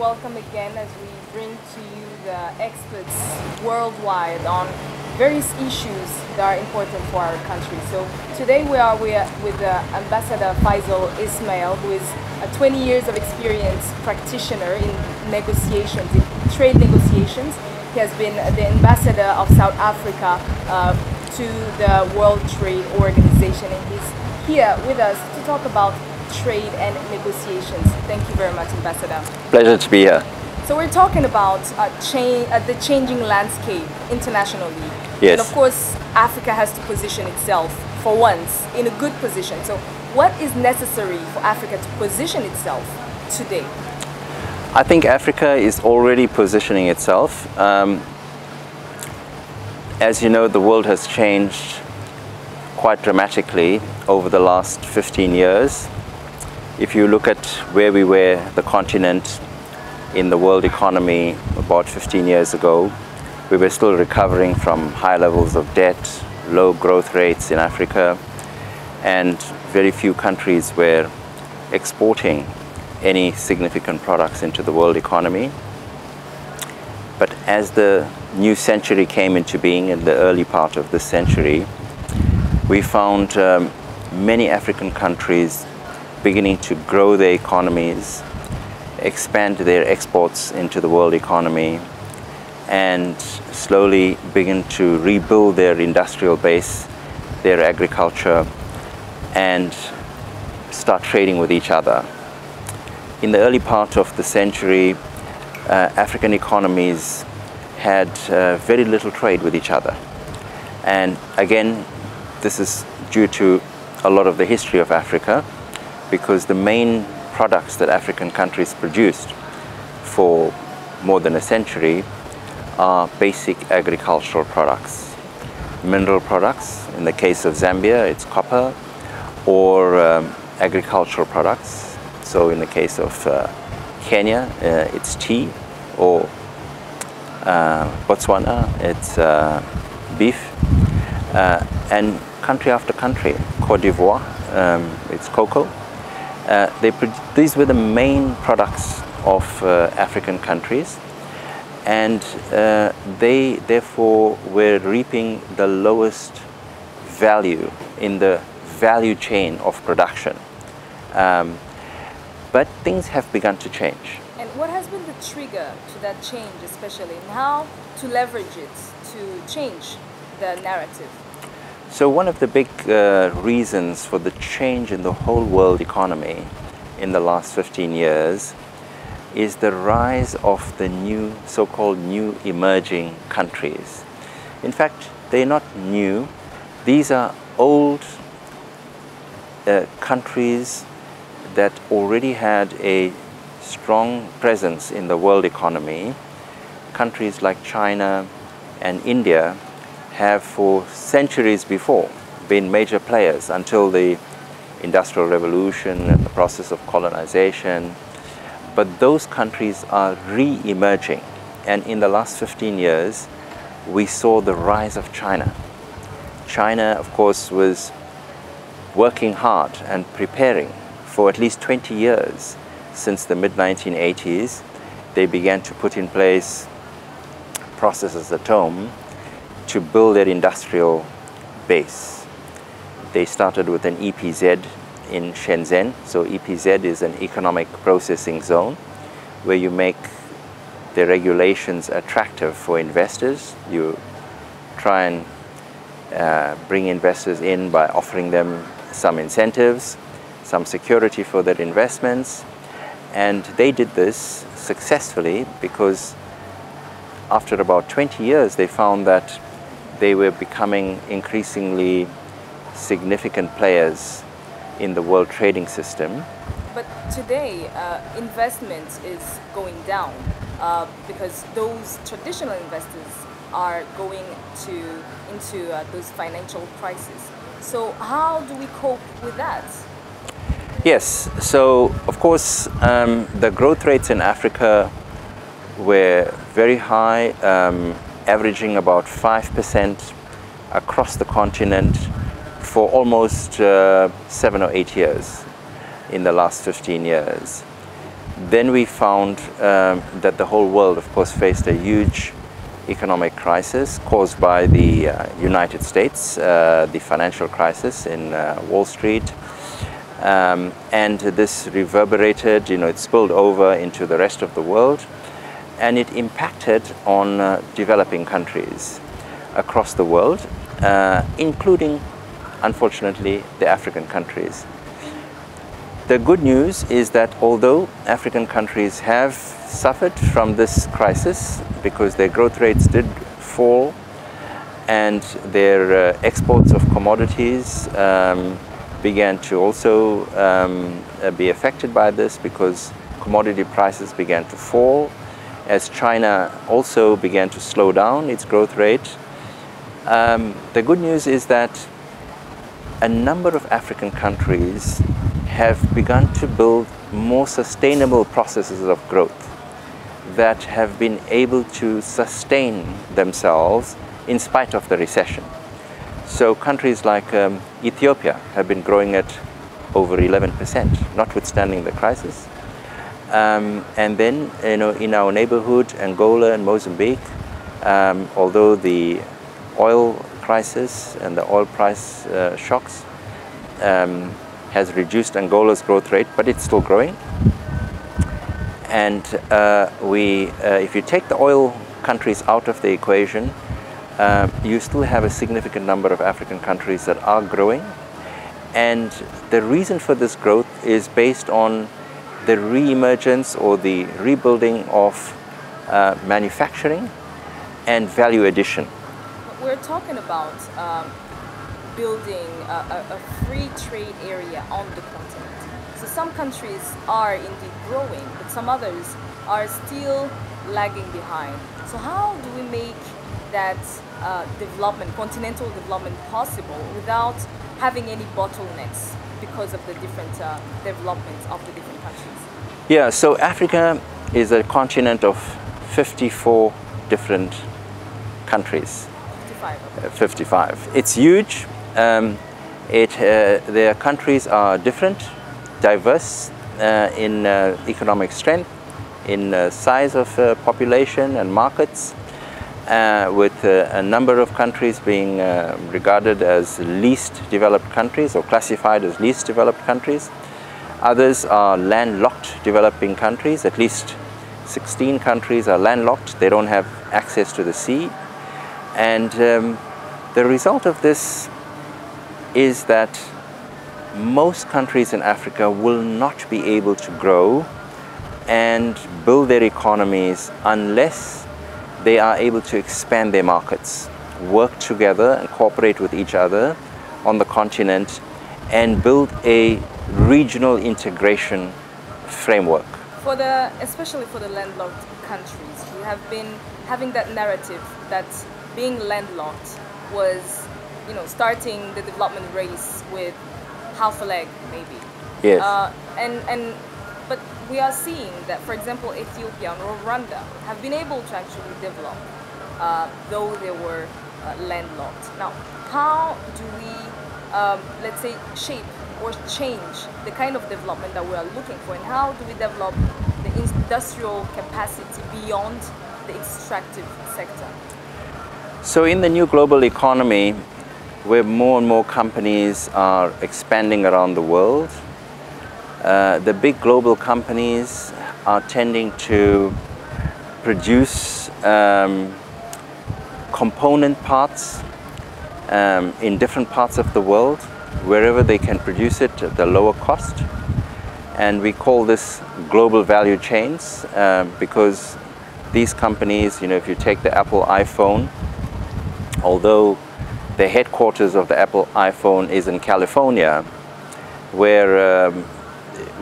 welcome again as we bring to you the experts worldwide on various issues that are important for our country. So today we are with Ambassador Faizel Ismail, who is a 20 years of experience practitioner in negotiations, in trade negotiations. He has been the ambassador of South Africa to the World Trade Organization, and he's here with us to talk about trade and negotiations. Thank you very much, Ambassador. Pleasure to be here. So we're talking about the changing landscape internationally. Yes. And of course, Africa has to position itself, for once, in a good position. So what is necessary for Africa to position itself today? I think Africa is already positioning itself. As you know, the world has changed quite dramatically over the last 15 years. If you look at where we were, the continent, in the world economy about 15 years ago, we were still recovering from high levels of debt, low growth rates in Africa, and very few countries were exporting any significant products into the world economy. But as the new century came into being in the early part of this century, we found many African countries beginning to grow their economies, expand their exports into the world economy, and slowly begin to rebuild their industrial base, their agriculture, and start trading with each other. In the early part of the century, African economies had very little trade with each other. And again, this is due to a lot of the history of Africa, because the main products that African countries produced for more than a century are basic agricultural products. Mineral products, in the case of Zambia, it's copper, or agricultural products. So in the case of Kenya, it's tea, or Botswana, it's beef, and country after country, Côte d'Ivoire, it's cocoa. These were the main products of African countries, and they therefore were reaping the lowest value in the value chain of production. But things have begun to change. And what has been the trigger to that change, especially, and how to leverage it to change the narrative? So one of the big reasons for the change in the whole world economy in the last 15 years is the rise of the new, so-called new emerging countries. In fact, they're not new. These are old countries that already had a strong presence in the world economy. Countries like China and India have for centuries before been major players until the Industrial Revolution and the process of colonization. But those countries are re-emerging, and in the last 15 years we saw the rise of China. China, of course, was working hard and preparing for at least 20 years. Since the mid-1980s, they began to put in place processes at home to build their industrial base. They started with an EPZ in Shenzhen. So EPZ is an economic processing zone where you make the regulations attractive for investors. You try and bring investors in by offering them some incentives, some security for their investments. And they did this successfully because after about 20 years, they found that they were becoming increasingly significant players in the world trading system. But today, investment is going down because those traditional investors are going into those financial crises. So how do we cope with that? Yes, so of course the growth rates in Africa were very high, averaging about 5% across the continent for almost 7 or 8 years in the last 15 years. Then we found that the whole world, of course, faced a huge economic crisis caused by the United States, the financial crisis in Wall Street. And this reverberated, it spilled over into the rest of the world, and it impacted on developing countries across the world, including, unfortunately, the African countries. The good news is that although African countries have suffered from this crisis because their growth rates did fall and their exports of commodities began to also be affected by this because commodity prices began to fall as China also began to slow down its growth rate. The good news is that a number of African countries have begun to build more sustainable processes of growth that have been able to sustain themselves in spite of the recession. So countries like Ethiopia have been growing at over 11%, notwithstanding the crisis. And then, in our neighborhood, Angola and Mozambique, although the oil crisis and the oil price shocks has reduced Angola's growth rate, but it's still growing. And if you take the oil countries out of the equation, you still have a significant number of African countries that are growing. And the reason for this growth is based on the re-emergence or the rebuilding of manufacturing and value addition. We're talking about building a free trade area on the continent. So some countries are indeed growing, but some others are still lagging behind. So how do we make that development, continental development, possible without having any bottlenecks because of the different developments of the different countries? Yeah, so Africa is a continent of 54 different countries. 55. 55. It's huge. Their countries are different, diverse in economic strength, in size of population and markets, with a number of countries being regarded as least developed countries or classified as least developed countries. Others are landlocked developing countries. At least 16 countries are landlocked. They don't have access to the sea. And the result of this is that most countries in Africa will not be able to grow and build their economies unless they are able to expand their markets, work together and cooperate with each other on the continent and build a regional integration framework. Especially for the landlocked countries, we have been having that narrative that being landlocked was, starting the development race with half a leg, maybe. Yes. But we are seeing that, for example, Ethiopia and Rwanda have been able to actually develop, though they were landlocked. Now, how do we, let's say, shape or change the kind of development that we are looking for, and how do we develop the industrial capacity beyond the extractive sector? So in the new global economy, where more and more companies are expanding around the world, the big global companies are tending to produce component parts in different parts of the world, wherever they can produce it at the lower cost. And we call this global value chains because these companies, if you take the Apple iPhone, although the headquarters of the Apple iPhone is in California, where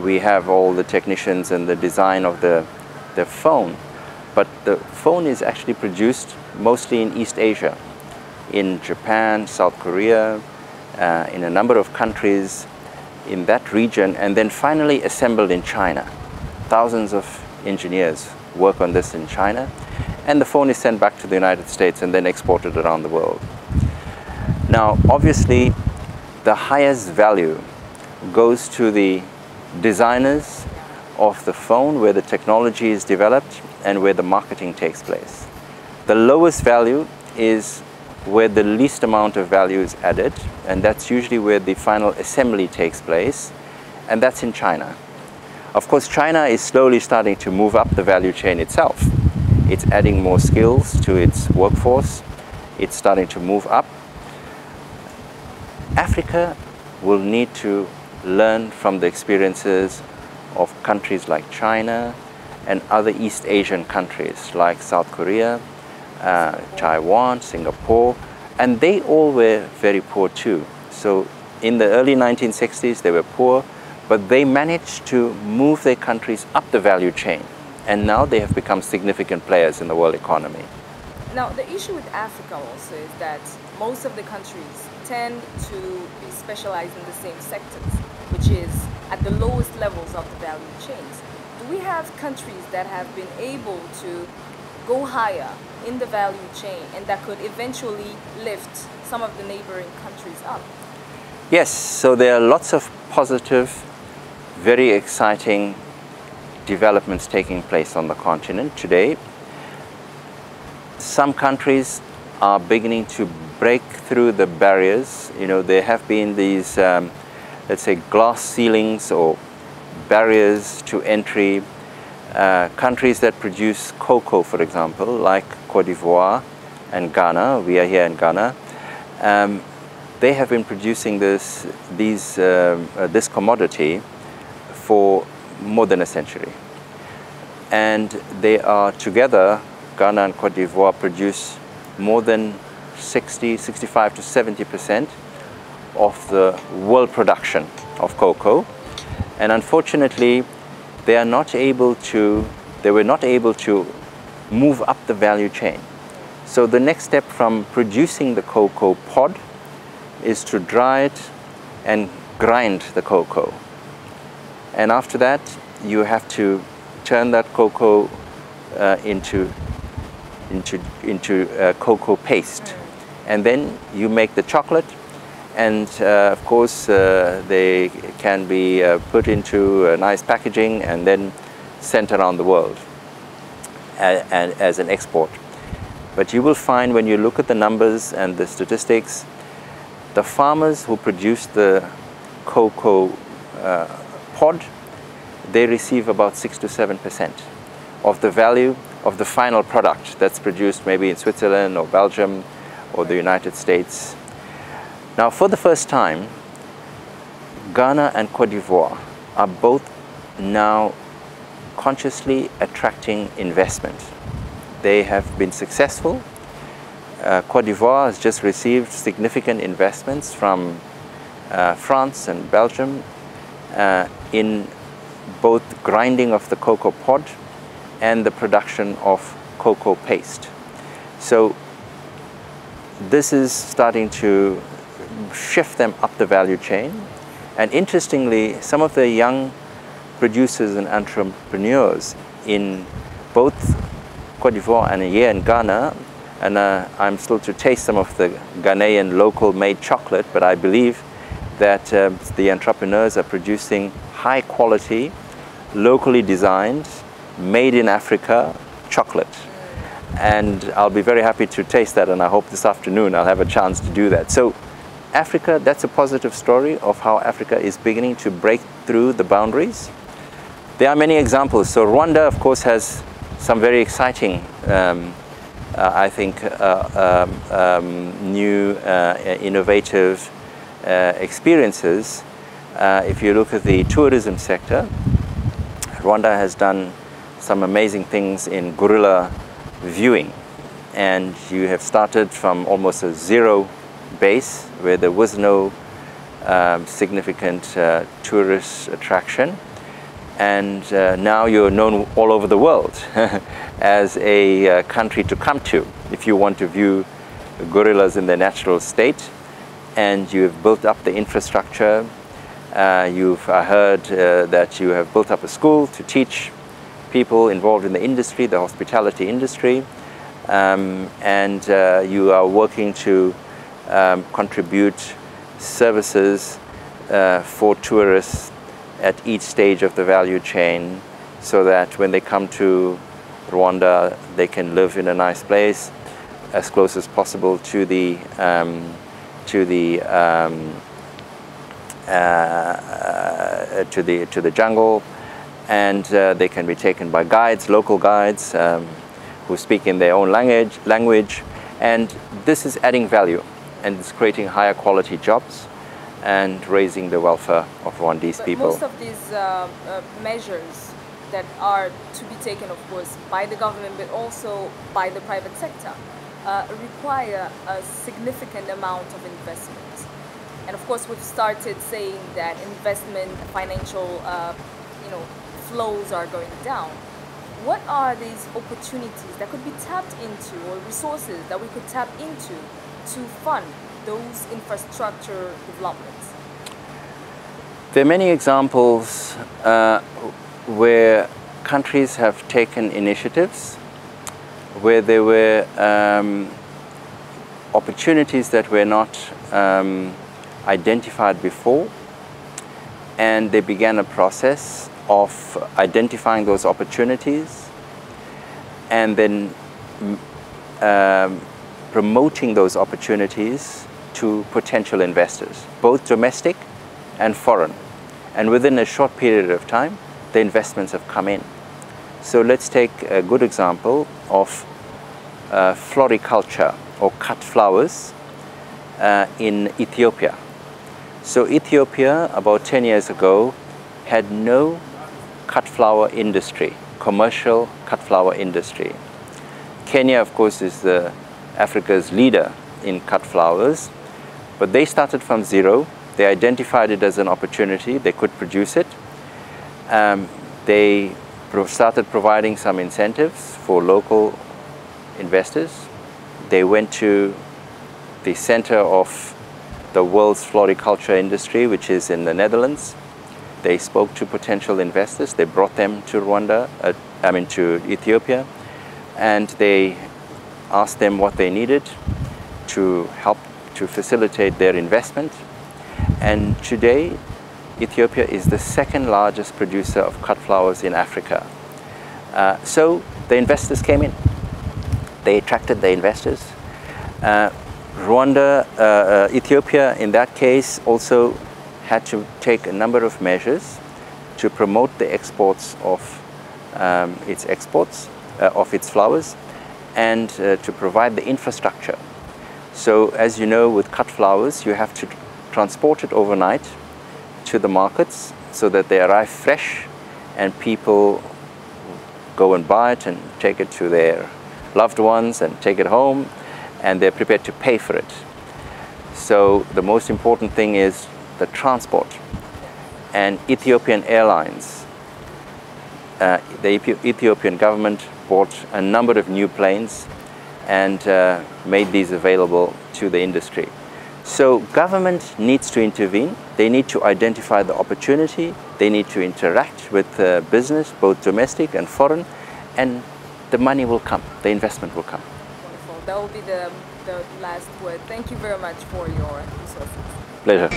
we have all the technicians and the design of the phone, but the phone is actually produced mostly in East Asia, in Japan, South Korea, in a number of countries in that region, and then finally assembled in China. Thousands of engineers work on this in China, and the phone is sent back to the United States and then exported around the world. Now, obviously, the highest value goes to the designers of the phone, where the technology is developed and where the marketing takes place. The lowest value is where the least amount of value is added, and that's usually where the final assembly takes place, and that's in China. Of course, China is slowly starting to move up the value chain itself. It's adding more skills to its workforce. It's starting to move up. Africa will need to learn from the experiences of countries like China and other East Asian countries like South Korea, Taiwan, Singapore, and they all were very poor too. So in the early 1960s, they were poor, but they managed to move their countries up the value chain, and now they have become significant players in the world economy. Now, the issue with Africa also is that most of the countries tend to be specialized in the same sectors, which is at the lowest levels of the value chains. Do we have countries that have been able to go higher in the value chain and that could eventually lift some of the neighboring countries up? Yes, so there are lots of positive, very exciting developments taking place on the continent today. Some countries are beginning to break through the barriers. You know, there have been these, let's say, glass ceilings or barriers to entry. Countries that produce cocoa, for example, like Cote d'Ivoire and Ghana, we are here in Ghana, they have been producing this commodity for more than a century. And they are together, Ghana and Cote d'Ivoire produce more than 65 to 70% of the world production of cocoa. And unfortunately, they were not able to move up the value chain. So the next step from producing the cocoa pod is to dry it and grind the cocoa. And after that, you have to turn that cocoa into cocoa paste. And then you make the chocolate, and of course they can be put into a nice packaging and then sent around the world as an export. But you will find, when you look at the numbers and the statistics, the farmers who produce the cocoa pod, they receive about 6 to 7% of the value of the final product that's produced maybe in Switzerland or Belgium or the United States. Now, for the first time, Ghana and Cote d'Ivoire are both now consciously attracting investment. They have been successful. Cote d'Ivoire has just received significant investments from France and Belgium in both grinding of the cocoa pod and the production of cocoa paste. So this is starting to shift them up the value chain. And interestingly, some of the young producers and entrepreneurs in both Cote d'Ivoire and here in Ghana, and I'm still to taste some of the Ghanaian local made chocolate, but I believe that the entrepreneurs are producing high quality, locally designed, made in Africa chocolate. And I'll be very happy to taste that, and I hope this afternoon I'll have a chance to do that. So Africa, that's a positive story of how Africa is beginning to break through the boundaries. There are many examples. So Rwanda, of course, has some very exciting, I think, new innovative experiences. If you look at the tourism sector, Rwanda has done some amazing things in guerrilla viewing, and you have started from almost a zero base where there was no significant tourist attraction, and now you're known all over the world as a country to come to if you want to view gorillas in their natural state. And you've built up the infrastructure. You've heard that you have built up a school to teach people involved in the industry, the hospitality industry, and you are working to contribute services for tourists at each stage of the value chain, so that when they come to Rwanda, they can live in a nice place, as close as possible to the jungle, and they can be taken by guides, local guides, who speak in their own language, and this is adding value, and it's creating higher quality jobs and raising the welfare of Rwandese people. Most of these measures that are to be taken, of course, by the government, but also by the private sector, require a significant amount of investment. And of course, we've started saying that investment, financial, flows are going down. What are these opportunities that could be tapped into, or resources that we could tap into to fund those infrastructure developments? There are many examples where countries have taken initiatives, where there were opportunities that were not identified before, and they began a process of identifying those opportunities and then promoting those opportunities to potential investors, both domestic and foreign. And within a short period of time, the investments have come in. So let's take a good example of floriculture, or cut flowers, in Ethiopia. So Ethiopia, about 10 years ago, had no cut flower industry, commercial cut flower industry. Kenya, of course, is Africa's leader in cut flowers, but they started from zero. They identified it as an opportunity. They could produce it. They started providing some incentives for local investors. They went to the center of the world's floriculture industry, which is in the Netherlands. They spoke to potential investors. They brought them to Rwanda, to Ethiopia, and they asked them what they needed to help to facilitate their investment. And today, Ethiopia is the second largest producer of cut flowers in Africa. So the investors came in. They attracted the investors. Ethiopia, in that case, also had to take a number of measures to promote the exports of its flowers, and to provide the infrastructure. So, as you know, with cut flowers, you have to transport it overnight to the markets so that they arrive fresh, and people go and buy it and take it to their loved ones and take it home, and they're prepared to pay for it. So the most important thing is the transport. And Ethiopian Airlines, the Ethiopian government bought a number of new planes and made these available to the industry. So government needs to intervene. They need to identify the opportunity. They need to interact with business, both domestic and foreign, and the money will come, the investment will come. Wonderful. That will be the last word. Thank you very much for your resources. Pleasure.